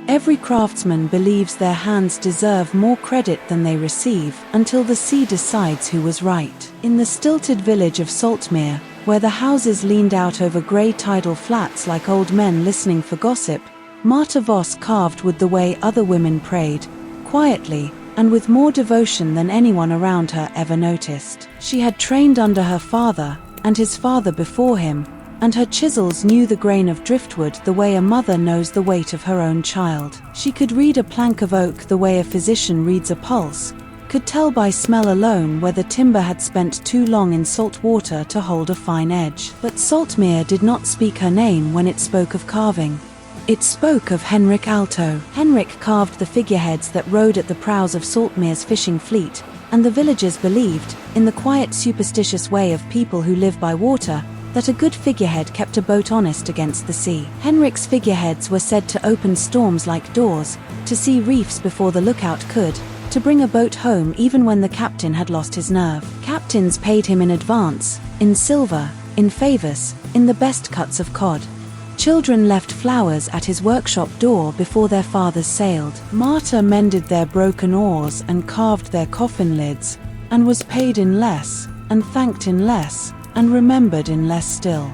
Every craftsman believes their hands deserve more credit than they receive, until the sea decides who was right. In the stilted village of Saltmere, where the houses leaned out over grey tidal flats like old men listening for gossip, Marta Voss carved wood the way other women prayed, quietly, and with more devotion than anyone around her ever noticed. She had trained under her father, and his father before him, and her chisels knew the grain of driftwood the way a mother knows the weight of her own child. She could read a plank of oak the way a physician reads a pulse, could tell by smell alone whether timber had spent too long in salt water to hold a fine edge. But Saltmere did not speak her name when it spoke of carving. It spoke of Henrik Alto. Henrik carved the figureheads that rode at the prows of Saltmere's fishing fleet, and the villagers believed, in the quiet superstitious way of people who live by water, that a good figurehead kept a boat honest against the sea. Henrik's figureheads were said to open storms like doors, to see reefs before the lookout could, to bring a boat home even when the captain had lost his nerve. Captains paid him in advance, in silver, in favors, in the best cuts of cod. Children left flowers at his workshop door before their fathers sailed. Marta mended their broken oars and carved their coffin lids, and was paid in less, and thanked in less, and remembered in less still.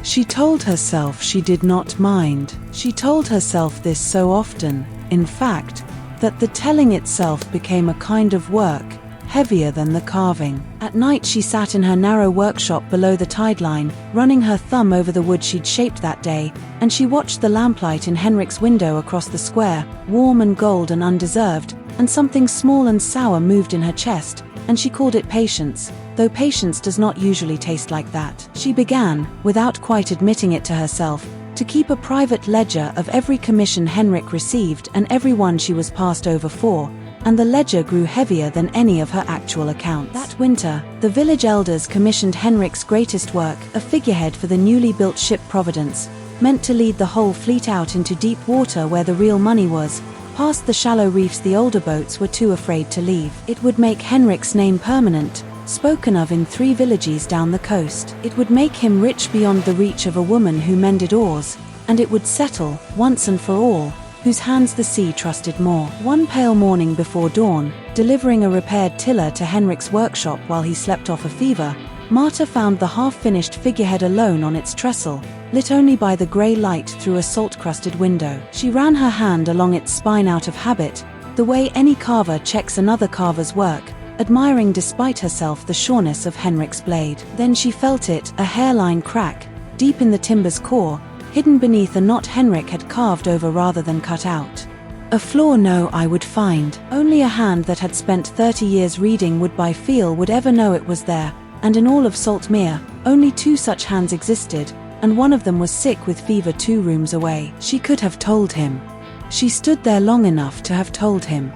She told herself she did not mind. She told herself this so often, in fact, that the telling itself became a kind of work, heavier than the carving. At night she sat in her narrow workshop below the tide line, running her thumb over the wood she'd shaped that day, and she watched the lamplight in Henrik's window across the square, warm and gold and undeserved, and something small and sour moved in her chest, and she called it patience, though patience does not usually taste like that. She began, without quite admitting it to herself, to keep a private ledger of every commission Henrik received and every one she was passed over for, and the ledger grew heavier than any of her actual accounts. That winter, the village elders commissioned Henrik's greatest work, a figurehead for the newly built ship Providence, meant to lead the whole fleet out into deep water where the real money was, past the shallow reefs the older boats were too afraid to leave. It would make Henrik's name permanent, spoken of in 3 villages down the coast. It would make him rich beyond the reach of a woman who mended oars, and it would settle, once and for all, whose hands the sea trusted more. One pale morning before dawn, delivering a repaired tiller to Henrik's workshop while he slept off a fever, Marta found the half-finished figurehead alone on its trestle, lit only by the grey light through a salt-crusted window. She ran her hand along its spine out of habit, the way any carver checks another carver's work, admiring despite herself the sureness of Henrik's blade. Then she felt it, a hairline crack, deep in the timber's core, hidden beneath a knot Henrik had carved over rather than cut out. A flaw no I would find. Only a hand that had spent 30 years reading wood by feel would ever know it was there, and in all of Saltmere, only 2 such hands existed, and one of them was sick with fever 2 rooms away. She could have told him. She stood there long enough to have told him.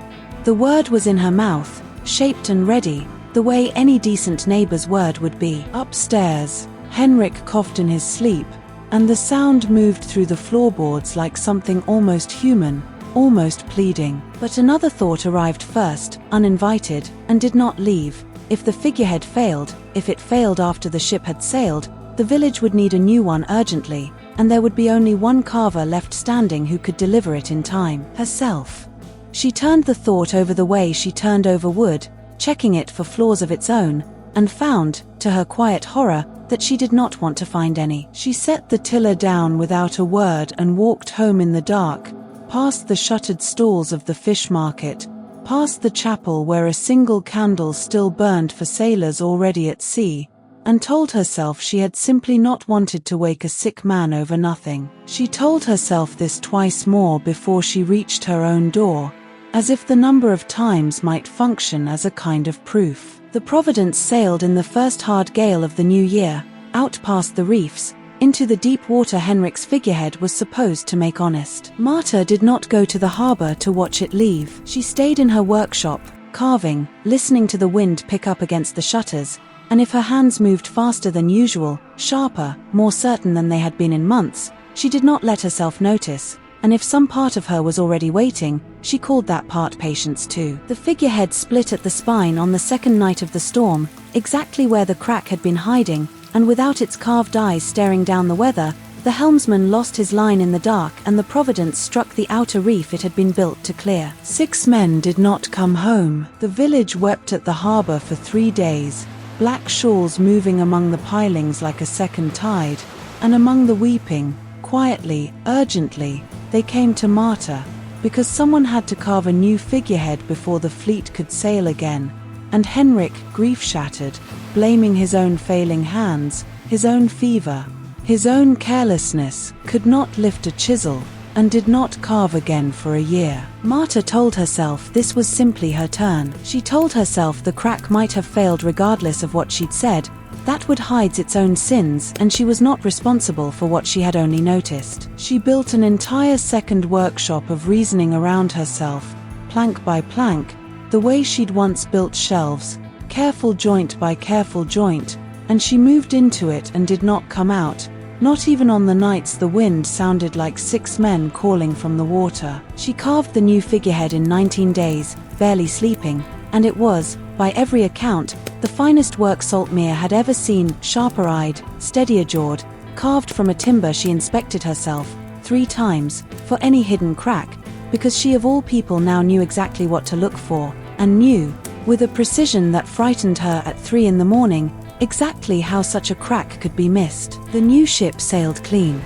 The word was in her mouth, shaped and ready, the way any decent neighbor's word would be. Upstairs, Henrik coughed in his sleep, and the sound moved through the floorboards like something almost human, almost pleading. But another thought arrived first, uninvited, and did not leave. If the figurehead failed, if it failed after the ship had sailed, the village would need a new one urgently, and there would be only one carver left standing who could deliver it in time: herself. She turned the thought over the way she turned over wood, checking it for flaws of its own, and found, to her quiet horror, that she did not want to find any. She set the tiller down without a word and walked home in the dark, past the shuttered stalls of the fish market, past the chapel where a single candle still burned for sailors already at sea, and told herself she had simply not wanted to wake a sick man over nothing. She told herself this twice more before she reached her own door, as if the number of times might function as a kind of proof. The Providence sailed in the first hard gale of the new year, out past the reefs, into the deep water Henrik's figurehead was supposed to make honest. Marta did not go to the harbor to watch it leave. She stayed in her workshop, carving, listening to the wind pick up against the shutters, and if her hands moved faster than usual, sharper, more certain than they had been in months, she did not let herself notice, and if some part of her was already waiting, she called that part patience too. The figurehead split at the spine on the second night of the storm, exactly where the crack had been hiding, and without its carved eyes staring down the weather, The helmsman lost his line in the dark and the Providence struck the outer reef it had been built to clear. 6 men did not come home. The village wept at the harbor for 3 days, black shawls moving among the pilings like a second tide, and among the weeping, quietly, urgently, they came to Marta, because someone had to carve a new figurehead before the fleet could sail again, and Henrik, grief-shattered, blaming his own failing hands, his own fever, his own carelessness, could not lift a chisel, and did not carve again for a year. Marta told herself this was simply her turn. She told herself the crack might have failed regardless of what she'd said, that wood hides its own sins, and she was not responsible for what she had only noticed. She built an entire second workshop of reasoning around herself, plank by plank, the way she'd once built shelves, careful joint by careful joint, and she moved into it and did not come out, not even on the nights the wind sounded like 6 men calling from the water. She carved the new figurehead in 19 days, barely sleeping, and it was, by every account, the finest work Saltmere had ever seen, sharper-eyed, steadier-jawed, carved from a timber she inspected herself 3 times, for any hidden crack, because she of all people now knew exactly what to look for, and knew, with a precision that frightened her at 3 in the morning, exactly how such a crack could be missed. The new ship sailed clean.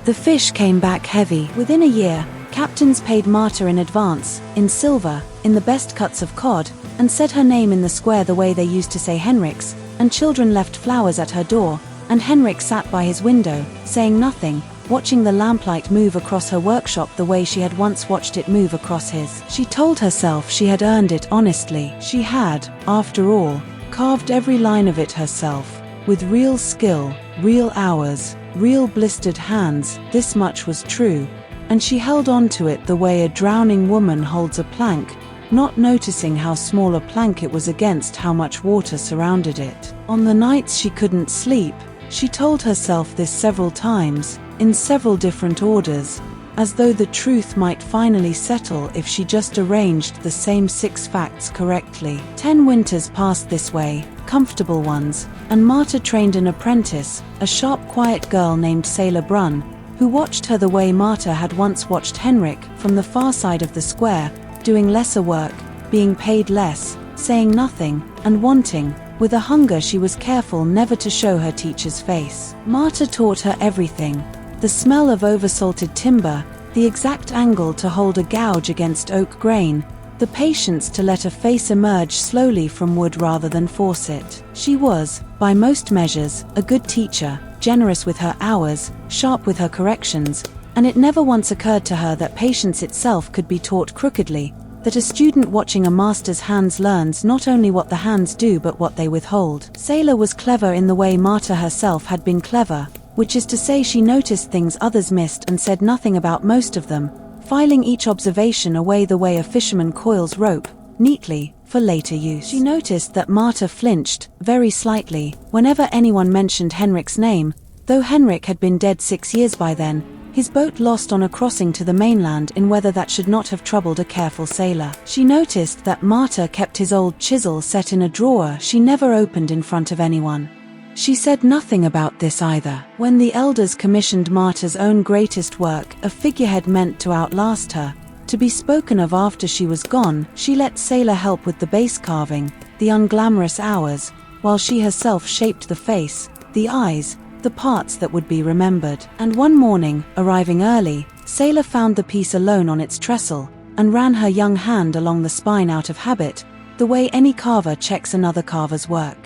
The fish came back heavy. Within a year, captains paid Marta in advance, in silver, in the best cuts of cod, and said her name in the square the way they used to say Henrik's, and children left flowers at her door, and Henrik sat by his window, saying nothing, watching the lamplight move across her workshop the way she had once watched it move across his. She told herself she had earned it honestly. She had, after all, carved every line of it herself, with real skill, real hours, real blistered hands. This much was true, and she held on to it the way a drowning woman holds a plank, not noticing how small a plank it was against how much water surrounded it. On the nights she couldn't sleep, she told herself this several times, in several different orders, as though the truth might finally settle if she just arranged the same 6 facts correctly. 10 winters passed this way, comfortable ones, and Marta trained an apprentice, a sharp, quiet girl named Sailor Brunn, who watched her the way Marta had once watched Henrik, from the far side of the square, doing lesser work, being paid less, saying nothing, and wanting, with a hunger she was careful never to show her teacher's face. Marta taught her everything. The smell of oversalted timber, the exact angle to hold a gouge against oak grain, the patience to let a face emerge slowly from wood rather than force it. She was, by most measures, a good teacher, generous with her hours, sharp with her corrections, and it never once occurred to her that patience itself could be taught crookedly, that a student watching a master's hands learns not only what the hands do but what they withhold. Sailor was clever in the way Marta herself had been clever, which is to say she noticed things others missed and said nothing about most of them, filing each observation away the way a fisherman coils rope, neatly, for later use. She noticed that Marta flinched, very slightly, whenever anyone mentioned Henrik's name, though Henrik had been dead 6 years by then, his boat lost on a crossing to the mainland in weather that should not have troubled a careful sailor. She noticed that Marta kept his old chisel set in a drawer she never opened in front of anyone. She said nothing about this either. When the elders commissioned Marta's own greatest work, a figurehead meant to outlast her, to be spoken of after she was gone, she let Sailor help with the base carving, the unglamorous hours, while she herself shaped the face, the eyes, the parts that would be remembered. And one morning, arriving early, Sailor found the piece alone on its trestle, and ran her young hand along the spine out of habit, the way any carver checks another carver's work.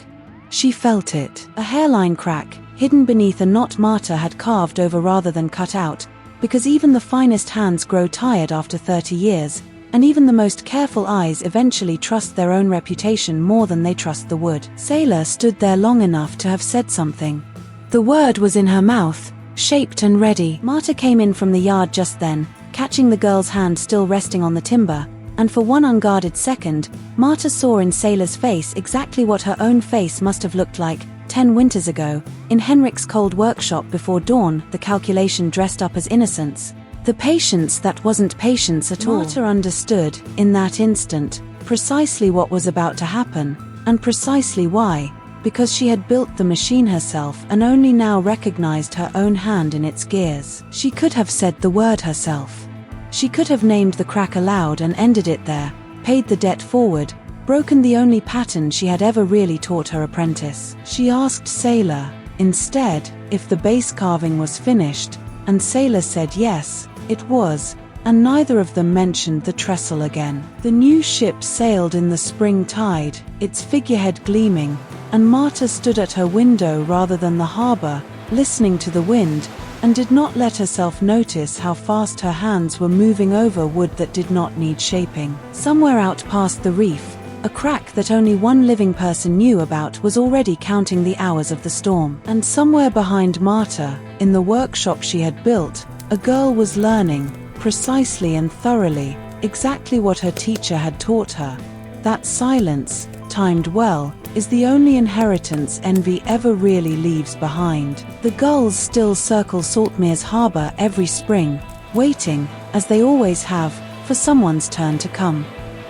She felt it. A hairline crack, hidden beneath a knot Marta had carved over rather than cut out, because even the finest hands grow tired after 30 years, and even the most careful eyes eventually trust their own reputation more than they trust the wood. Sailor stood there long enough to have said something. The word was in her mouth, shaped and ready. Marta came in from the yard just then, catching the girl's hand still resting on the timber, and for one unguarded second, Marta saw in Sailor's face exactly what her own face must have looked like 10 winters ago, in Henrik's cold workshop before dawn, the calculation dressed up as innocence. The patience that wasn't patience at all. Marta understood, in that instant, precisely what was about to happen, and precisely why, because she had built the machine herself and only now recognized her own hand in its gears. She could have said the word herself. She could have named the crack aloud and ended it there, paid the debt forward, broken the only pattern she had ever really taught her apprentice. She asked Sailor, instead, if the base carving was finished, and Sailor said yes, it was, and neither of them mentioned the trestle again. The new ship sailed in the spring tide, its figurehead gleaming, and Marta stood at her window rather than the harbor, listening to the wind, and did not let herself notice how fast her hands were moving over wood that did not need shaping. Somewhere out past the reef, a crack that only one living person knew about was already counting the hours of the storm. And somewhere behind Marta, in the workshop she had built, a girl was learning, precisely and thoroughly, exactly what her teacher had taught her. That silence, timed well, is the only inheritance envy ever really leaves behind. The gulls still circle Saltmere's harbor every spring, waiting, as they always have, for someone's turn to come.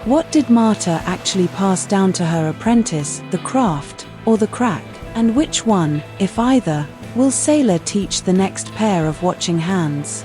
What did Marta actually pass down to her apprentice, the craft, or the crack? And which one, if either, will Sailor teach the next pair of watching hands?